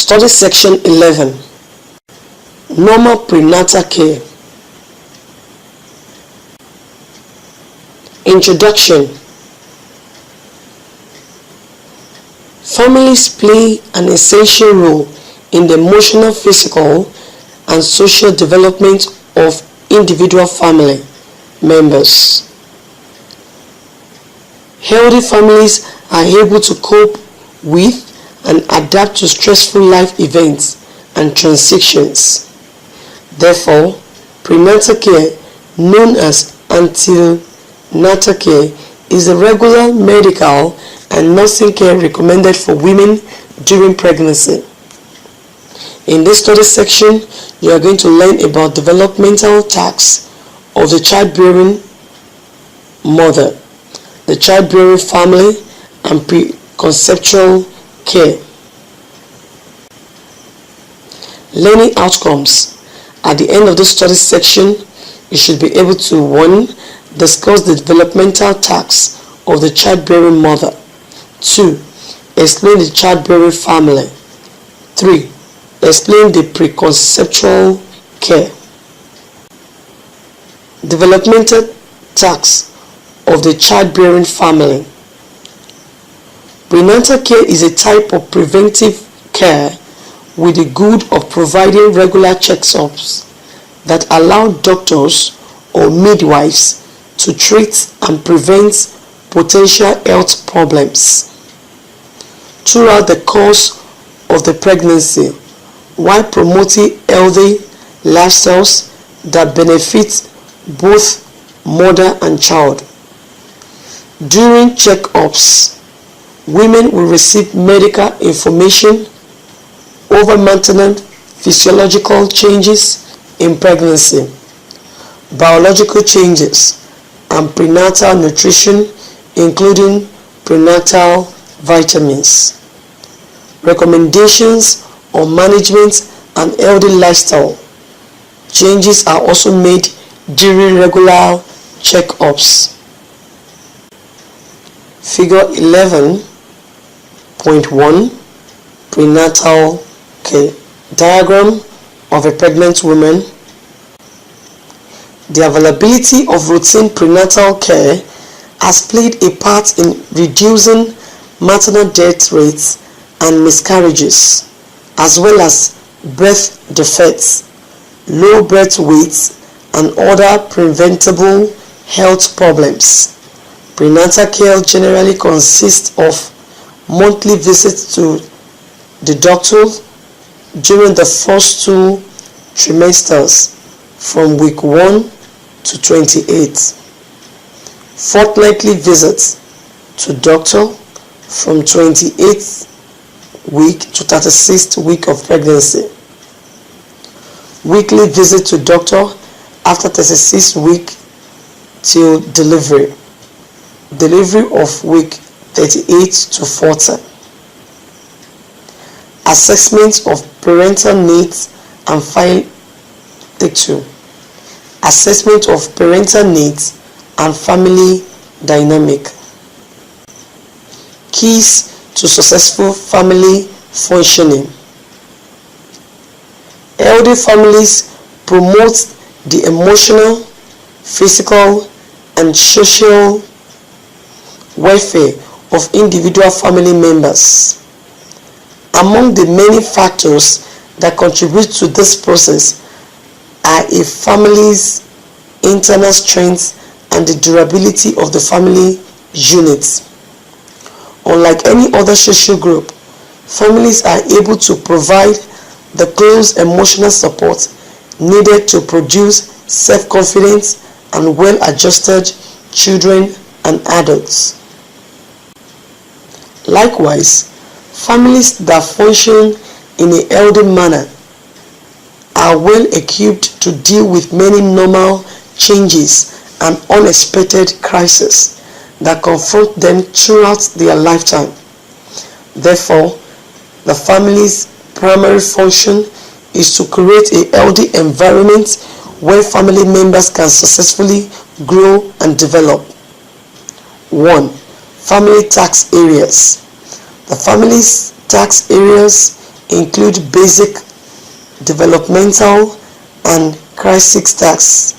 Study section 11. Normal prenatal care. Introduction. Families play an essential role in the emotional, physical, and social development of individual family members. Healthy families are able to cope with and adapt to stressful life events and transitions. Therefore, prenatal care, known as antenatal care, is a regular medical and nursing care recommended for women during pregnancy. In this study section, you are going to learn about developmental tasks of the childbearing mother, the childbearing family, and preconceptual care. Learning outcomes. At the end of this study section, you should be able to 1. Discuss the developmental tasks of the childbearing mother. 2. Explain the childbearing family. 3. Explain the preconceptual care. Developmental tasks of the childbearing family. Prenatal care is a type of preventive care with the goal of providing regular checkups that allow doctors or midwives to treat and prevent potential health problems throughout the course of the pregnancy, while promoting healthy lifestyles that benefit both mother and child. During checkups, women will receive medical information over maternal physiological changes in pregnancy, biological changes, and prenatal nutrition, including prenatal vitamins. Recommendations on management and healthy lifestyle changes are also made during regular checkups. Figure 11.1 Prenatal care. Diagram of a pregnant woman. The availability of routine prenatal care has played a part in reducing maternal death rates and miscarriages, as well as birth defects, low birth weights, and other preventable health problems. Prenatal care generally consists of monthly visits to the doctor during the first 2 trimesters from week 1 to 28, fortnightly visits to doctor from 28th week to 36th week of pregnancy, weekly visit to doctor after 36th week till delivery of week 38 to 40. Assessment of parental needs and Assessment of parental needs and family dynamic. Keys to successful family functioning. Healthy families promote the emotional, physical, and social welfare of individual family members. Among the many factors that contribute to this process are a family's internal strength and the durability of the family unit. Unlike any other social group, families are able to provide the close emotional support needed to produce self-confident and well-adjusted children and adults. Likewise, families that function in a healthy manner are well equipped to deal with many normal changes and unexpected crises that confront them throughout their lifetime. Therefore, the family's primary function is to create a healthy environment where family members can successfully grow and develop. 1. Family tax areas. The family's tax areas include basic, developmental, and crisis tasks.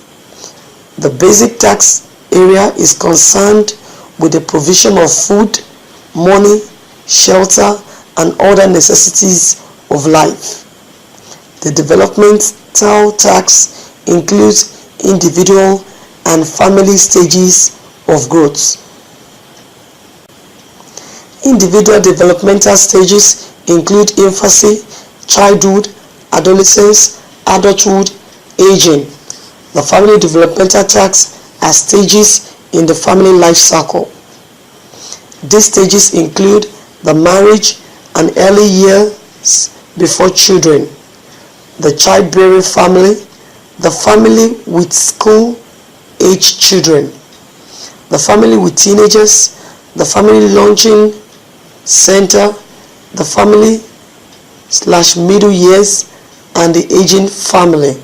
The basic task area is concerned with the provision of food, money, shelter, and other necessities of life. The developmental tasks includes individual and family stages of growth. Individual developmental stages include infancy, childhood, adolescence, adulthood, aging. The family developmental tasks are stages in the family life cycle. These stages include the marriage and early years before children, the childbearing family, the family with school-age children, the family with teenagers, the family launching center, the family/middle years, and the aging family.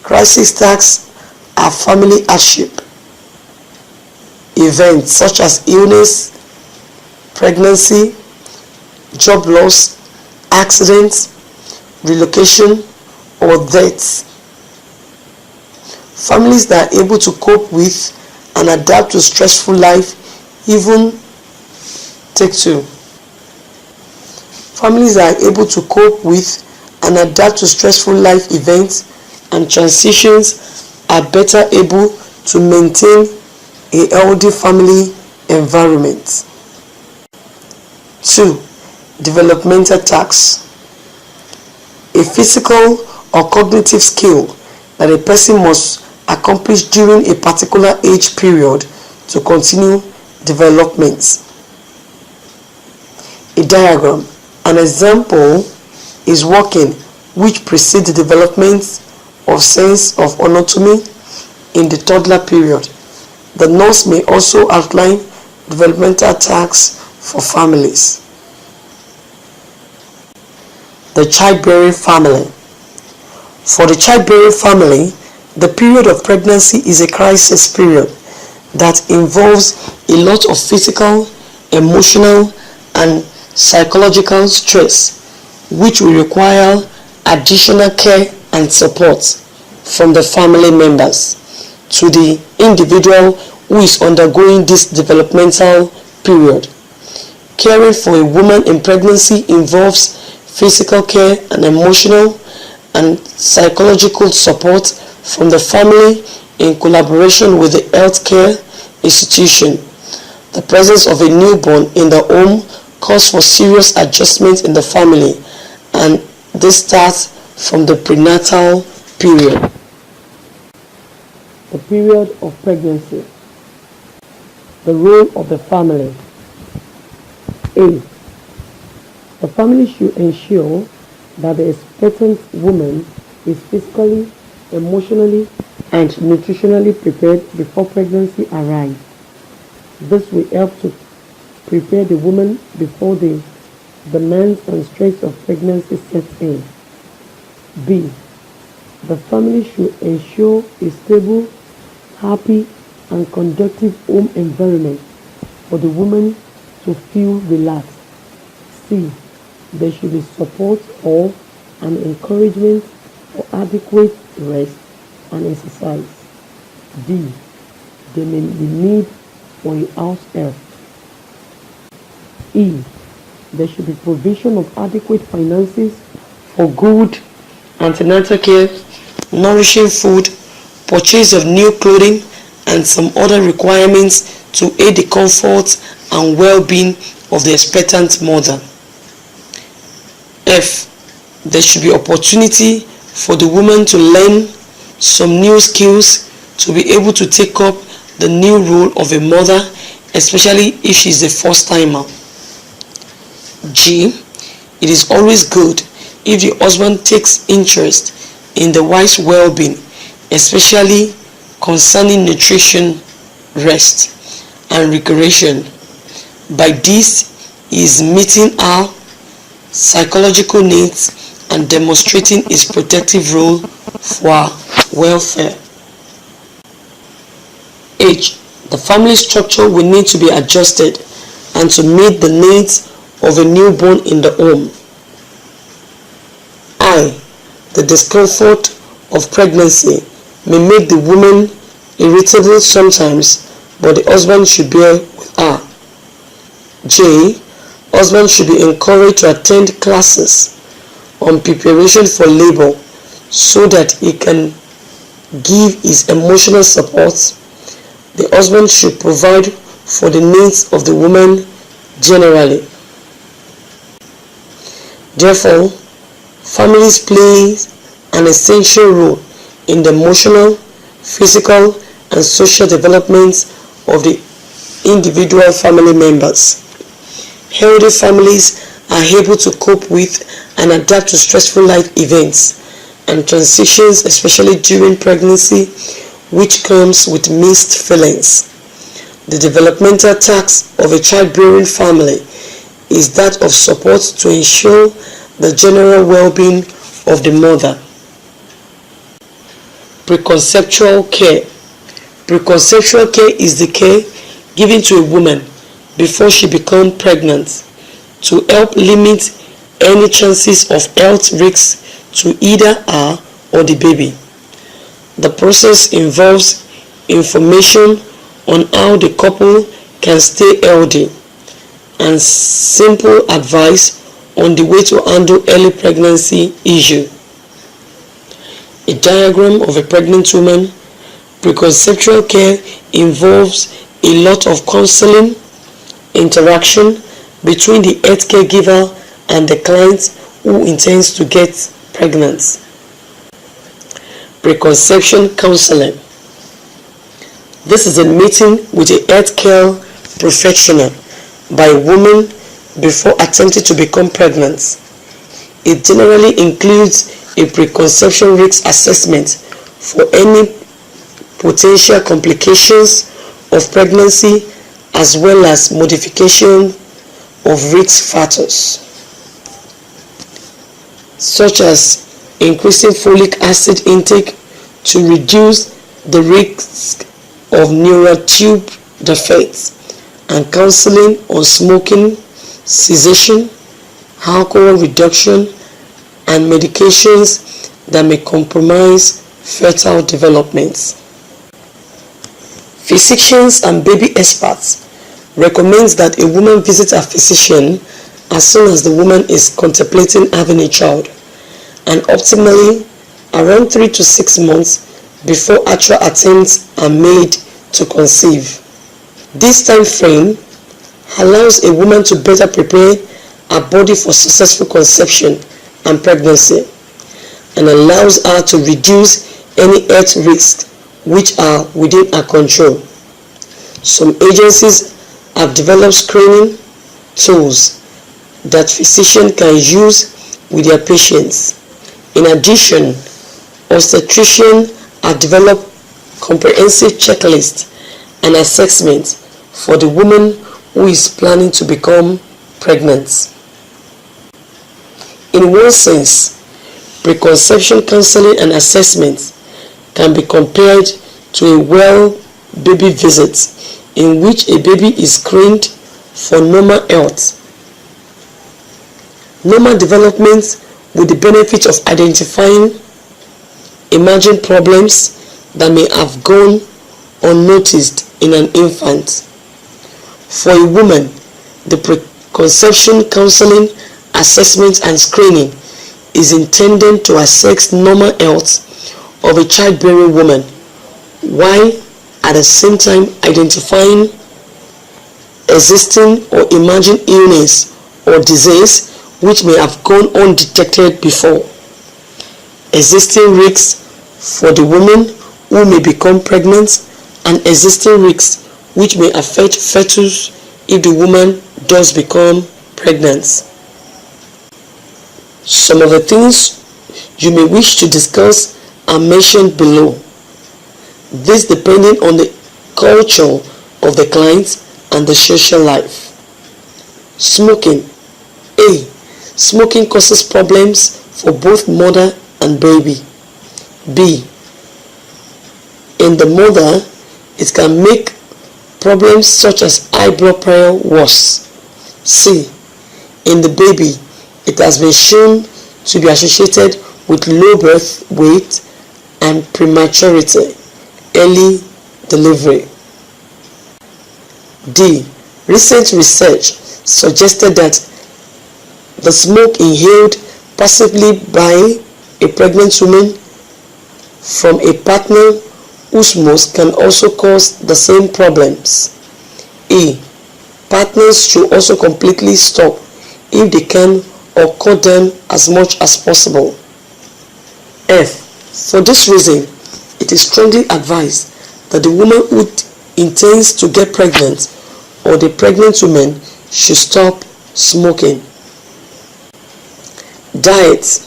Crisis tasks are family hardship events such as illness, pregnancy, job loss, accidents, relocation, or death. Families that are able to cope with and adapt to stressful life even take two. Families that are able to cope with and adapt to stressful life events and transitions are better able to maintain a healthy family environment. 2. Developmental tasks. A physical or cognitive skill that a person must accomplish during a particular age period to continue development. A diagram. An example is walking, which precedes the development of sense of anatomy in the toddler period. The nurse may also outline developmental tasks for families. The childbearing family. For the childbearing family, the period of pregnancy is a crisis period that involves a lot of physical, emotional, and psychological stress, which will require additional care and support from the family members to the individual who is undergoing this developmental period. Caring for a woman in pregnancy involves physical care and emotional and psychological support from the family in collaboration with the healthcare institution. The presence of a newborn in the home calls for serious adjustments in the family, and this starts from the prenatal period. The period of pregnancy. The role of the family. A. The family should ensure that the expectant woman is physically, emotionally, and nutritionally prepared before pregnancy arrives. This will help to prepare the woman before the demands and stress of pregnancy sets in. B. The family should ensure a stable, happy, and conducive home environment for the woman to feel relaxed. C. There should be support of and encouragement for adequate rest and exercise. D. There may be need for a house help. E. There should be provision of adequate finances for good antenatal care, nourishing food, purchase of new clothing, and some other requirements to aid the comfort and well-being of the expectant mother. F. There should be opportunity for the woman to learn some new skills to be able to take up the new role of a mother, especially if she is a first-timer. G. It is always good if the husband takes interest in the wife's well-being, especially concerning nutrition, rest, and recreation. By this, he is meeting her psychological needs and demonstrating his protective role for her welfare. H. The family structure will need to be adjusted and to meet the needs of a newborn in the home. The discomfort of pregnancy may make the woman irritable sometimes, but the husband should bear with her. J. Husband should be encouraged to attend classes on preparation for labor so that he can give his emotional support. The husband should provide for the needs of the woman generally. Therefore, families play an essential role in the emotional, physical, and social development of the individual family members. Healthy families are able to cope with and adapt to stressful life events and transitions, especially during pregnancy, which comes with mixed feelings. The developmental task of a childbearing family is that of support to ensure the general well-being of the mother. Preconceptual care. Preconceptual care is the care given to a woman before she becomes pregnant to help limit any chances of health risks to either her or the baby. The process involves information on how the couple can stay healthy and simple advice on the way to handle early pregnancy issue. A diagram of a pregnant woman. Preconceptual care involves a lot of counseling, interaction between the healthcare giver and the client who intends to get pregnant. Preconception counseling. This is a meeting with a healthcare professional by a woman before attempting to become pregnant. It generally includes a preconception risk assessment for any potential complications of pregnancy as well as modification of risk factors such as increasing folic acid intake to reduce the risk of neural tube defects, and counseling on smoking cessation, alcohol reduction, and medications that may compromise fetal development. Physicians and baby experts recommend that a woman visit a physician as soon as the woman is contemplating having a child, and optimally around 3 to 6 months before actual attempts are made to conceive. This time frame allows a woman to better prepare her body for successful conception and pregnancy, and allows her to reduce any health risks which are within her control. Some agencies have developed screening tools that physicians can use with their patients. In addition, obstetricians have developed comprehensive checklists and assessments for the woman who is planning to become pregnant. In one sense, preconception counseling and assessment can be compared to a well baby visit in which a baby is screened for normal health, normal development, with the benefit of identifying emerging problems that may have gone unnoticed in an infant. For a woman, the preconception counseling, assessment, and screening is intended to assess normal health of a childbearing woman, while at the same time identifying existing or emerging illness or disease which may have gone undetected before, existing risks for the woman who may become pregnant, and existing risks which may affect fetus if the woman does become pregnant. Some of the things you may wish to discuss are mentioned below. This depending on the culture of the client and the social life. Smoking. A. Smoking causes problems for both mother and baby. B. In the mother, it can make problems such as high blood pressure worse. C. In the baby, it has been shown to be associated with low birth weight and prematurity, early delivery. D. Recent research suggested that the smoke inhaled passively by a pregnant woman from a partner who smokes can also cause the same problems. E. Partners should also completely stop if they can, or cut them as much as possible. F. For this reason, it is strongly advised that the woman who intends to get pregnant or the pregnant woman should stop smoking. Diet.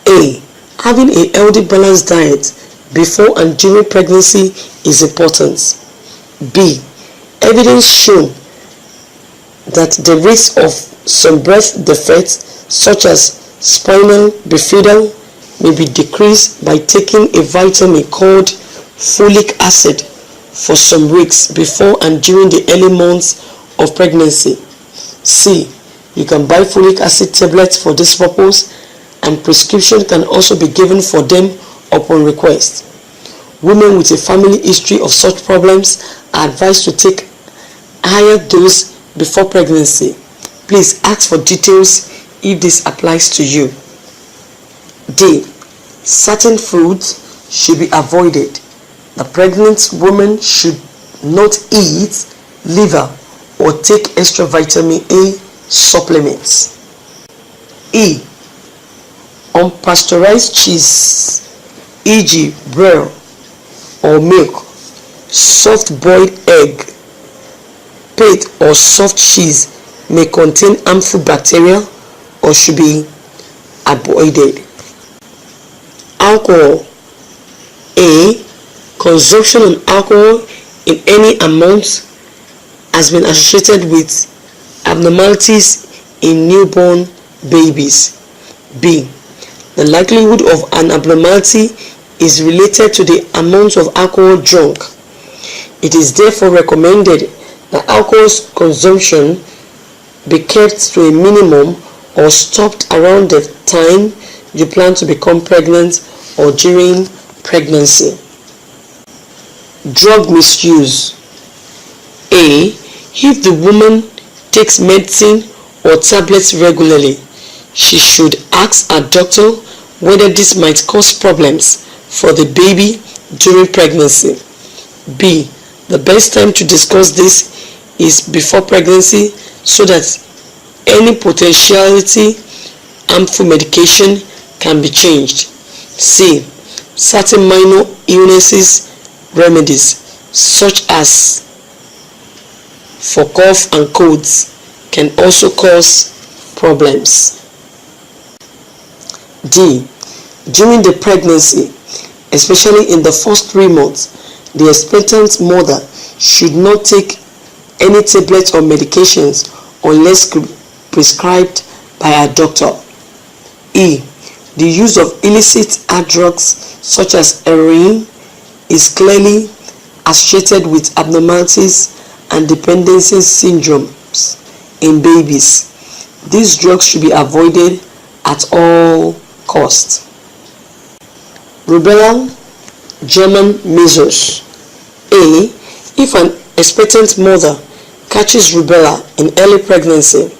A. Having a healthy balanced diet before and during pregnancy is important. B. Evidence shown that the risk of some birth defects such as spinal bifida may be decreased by taking a vitamin called folic acid for some weeks before and during the early months of pregnancy. C. You can buy folic acid tablets for this purpose, and prescription can also be given for them upon request. Women with a family history of such problems are advised to take higher dose before pregnancy. Please ask for details if this applies to you. D. Certain foods should be avoided. The pregnant woman should not eat liver or take extra vitamin A supplements. E. Unpasteurized cheese, e.g. brie or milk, soft-boiled egg, pate or soft cheese may contain harmful bacteria or should be avoided. Alcohol. A. Consumption of alcohol in any amount has been associated with abnormalities in newborn babies. B. The likelihood of an abnormality is related to the amount of alcohol drunk. It is therefore recommended that alcohol consumption be kept to a minimum or stopped around the time you plan to become pregnant or during pregnancy. Drug misuse. A. If the woman takes medicine or tablets regularly, she should ask her doctor whether this might cause problems for the baby during pregnancy. B. The best time to discuss this is before pregnancy so that any potentiality harmful medication can be changed. C. Certain minor illnesses remedies such as for cough and colds can also cause problems. D. During the pregnancy, especially in the first 3 months, the expectant mother should not take any tablets or medications unless prescribed by a doctor. E. The use of illicit hard drugs such as heroin is clearly associated with abnormalities and dependency syndromes in babies. These drugs should be avoided at all costs. Rubella, German measles. A. If an expectant mother catches rubella in early pregnancy,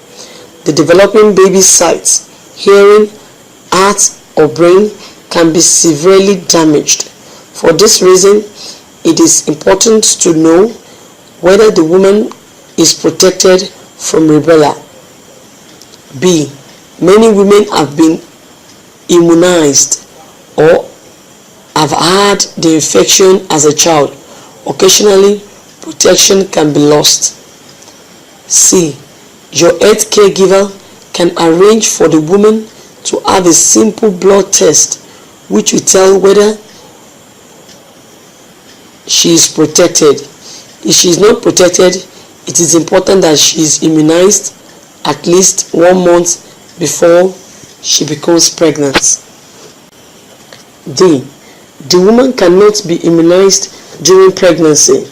the developing baby's sight, hearing, heart, or brain can be severely damaged. For this reason, it is important to know whether the woman is protected from rubella. B. Many women have been immunized or have had the infection as a child. Occasionally, protection can be lost. C. Your health caregiver can arrange for the woman to have a simple blood test which will tell whether she is protected. If she is not protected, it is important that she is immunized at least 1 month before she becomes pregnant. D. The woman cannot be immunized during pregnancy.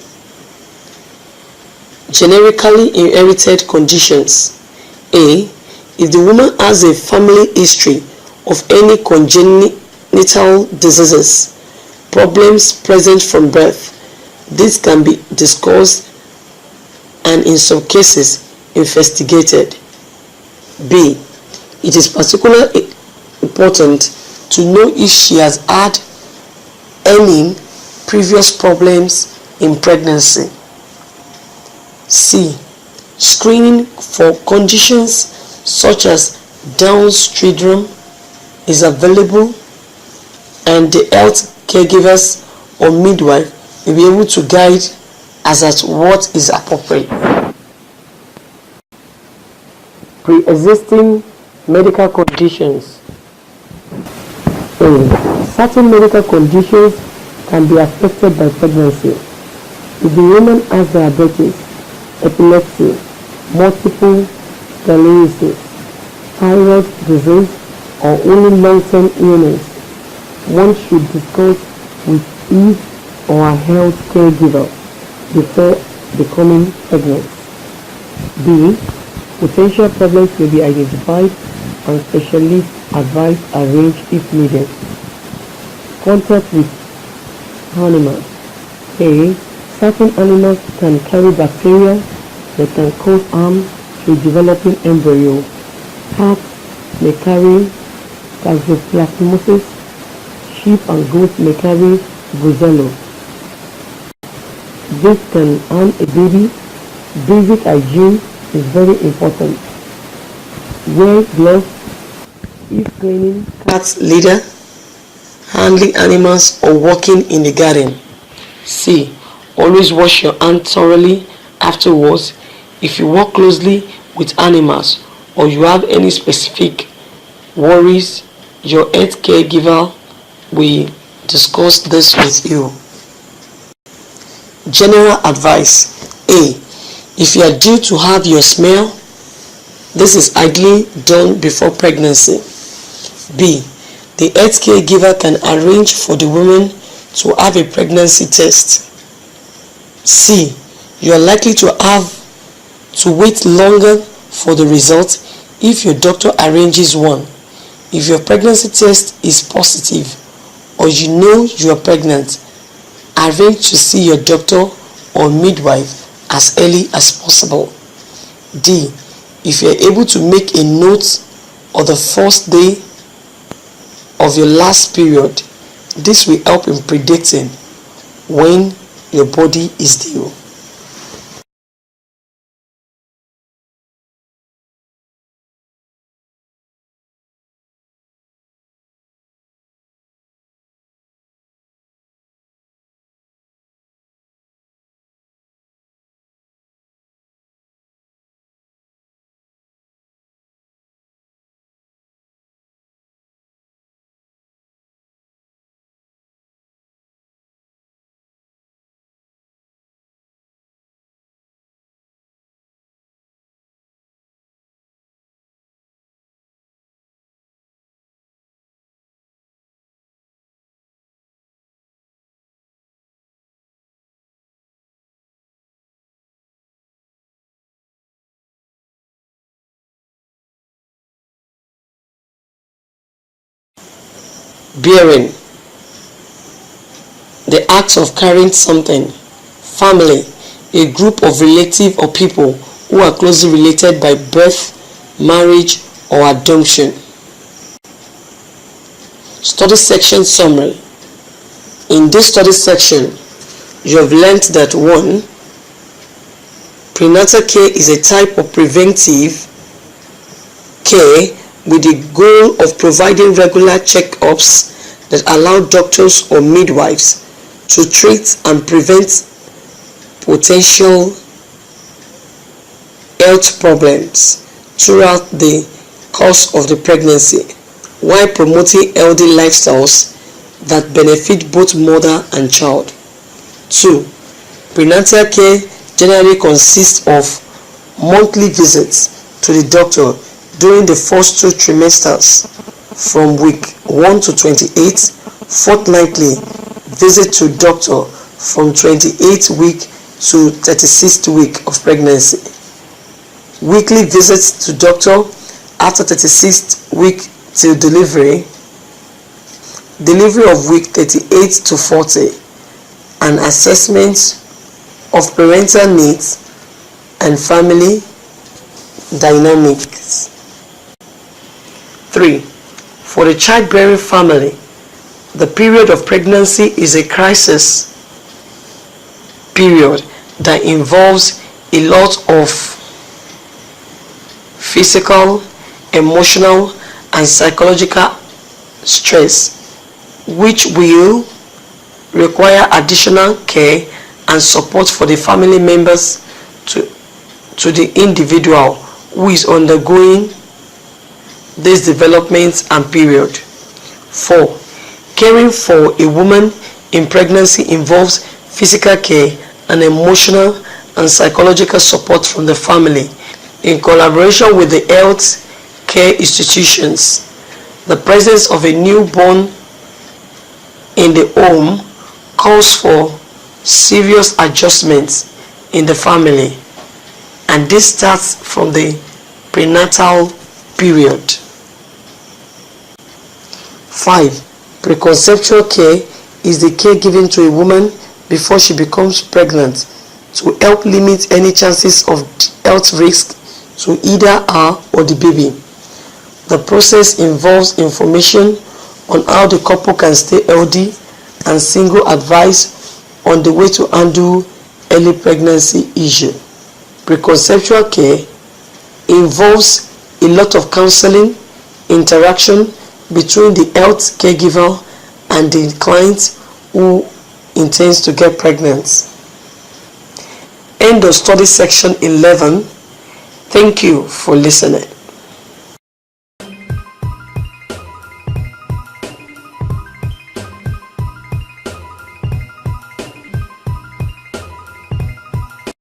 Generically inherited conditions. A. If the woman has a family history of any congenital diseases, problems present from birth. This can be discussed and in some cases investigated. B. It is particularly important to know if she has had any previous problems in pregnancy. C. Screening for conditions such as Down syndrome is available, and the health caregivers or midwife will be able to guide as at what is appropriate. Pre-existing medical conditions. Certain medical conditions can be affected by pregnancy. If the woman has diabetes, epilepsy, multiple sclerosis, thyroid disease, or only long-term illness, one should discuss with his or her health caregiver before becoming pregnant. B. Potential problems may be identified and specialist advice arranged if needed. Contact with animals. A. Certain animals can carry bacteria that can cause harm to developing embryo. Cats may carry toxoplasmosis. Sheep and goats may carry brucellosis. This can harm a baby. Basic hygiene is very important. Wear gloves if cleaning cat's litter, handling animals, or walking in the garden. C. Always wash your hands thoroughly afterwards. If you work closely with animals or you have any specific worries, your health caregiver will discuss this with you. General advice. A. If you are due to have your smell, this is ideally done before pregnancy. B. The health caregiver can arrange for the woman to have a pregnancy test. C. You are likely to have to wait longer for the result if your doctor arranges one. If your pregnancy test is positive or you know you are pregnant, arrange to see your doctor or midwife as early as possible. D. If you are able to make a note of the first day of your last period, this will help in predicting when your body is due. Bearing. The act of carrying something. Family. A group of relatives or people who are closely related by birth, marriage, or adoption. Study section summary. In this study section, you have learned that 1. Prenatal care is a type of preventive care with the goal of providing regular checkups that allow doctors or midwives to treat and prevent potential health problems throughout the course of the pregnancy, while promoting healthy lifestyles that benefit both mother and child. 2. Prenatal care generally consists of monthly visits to the doctor during the first 2 trimesters from week 1 to 28, fortnightly visit to doctor from 28th week to 36th week of pregnancy, weekly visits to doctor after 36th week till delivery, delivery of week 38 to 40, and assessment of parental needs and family dynamics. 3. For the childbearing family, the period of pregnancy is a crisis period that involves a lot of physical, emotional, and psychological stress, which will require additional care and support for the family members to the individual who is undergoing this development and period. 4. Caring for a woman in pregnancy involves physical care and emotional and psychological support from the family in collaboration with the health care institutions. The presence of a newborn in the home calls for serious adjustments in the family, and this starts from the prenatal period. 5. Preconceptual care is the care given to a woman before she becomes pregnant to help limit any chances of health risk to either her or the baby. The process involves information on how the couple can stay healthy and single advice on the way to handle early pregnancy issue. Preconceptual care involves a lot of counseling, interaction between the health caregiver and the client who intends to get pregnant. End of study section 11. Thank you for listening.